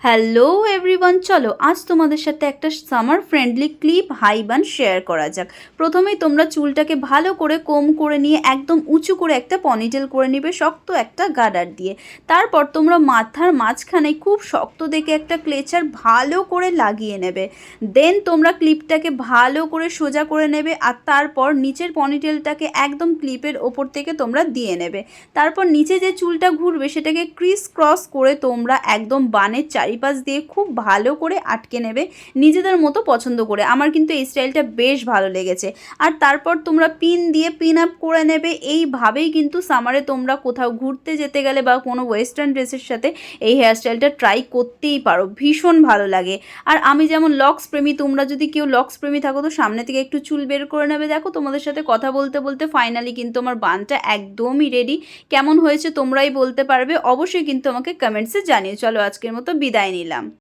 Hello everyone, চলো আজ তোমাদের সাথে একটা সামার ফ্রেন্ডলি ক্লিপ হাই বান শেয়ার করা যাক। প্রথমেই তোমরা চুলটাকে ভালো করে কোম করে নিয়ে একদম উঁচু করে একটা পনিটেল করে নেবে শক্ত একটা গার্ডার দিয়ে। তারপর তোমরা মাথার মাঝখানে খুব শক্ত দেখে একটা ক্লেচার ভালো করে লাগিয়ে নেবে। দেন তোমরা ক্লিপটাকে ভালো করে সোজা করে নেবে আর তারপর নিচের পনিটেলটাকে একদম ক্লিপের ওপর থেকে তোমরা দিয়ে নেবে। তারপর নিচে যে চুলটা ঘুরবে সেটাকে ক্রিস ক্রস করে তোমরা একদম বানের চারিপাশ দিয়ে খুব ভালো করে আটকে নেবে নিজেদের মতো পছন্দ করে। আমার কিন্তু এই স্টাইলটা বেশ ভালো লেগেছে। আর তারপর তোমরা পিন দিয়ে পিন আপ করে নেবে। এইভাবেই কিন্তু সামারে তোমরা কোথাও ঘুরতে যেতে গেলে বা কোনো ওয়েস্টার্ন ড্রেসের সাথে এই হেয়ারস্টাইলটা ট্রাই করতেই পারো, ভীষণ ভালো লাগে। আর আমি যেমন লক্স প্রেমী, তোমরা যদি কেউ লক্স প্রেমী থাকো তো সামনে থেকে একটু চুল বের করে নেবে। দেখো তোমাদের সাথে কথা বলতে বলতে ফাইনালি কিন্তু আমার বানটা একদমই রেডি। কেমন হয়েছে তোমরাই বলতে পারবে, অবশ্যই কিন্তু আমাকে কমেন্টসে জানিও। চলো আজকের মতো বিদায় নিলাম।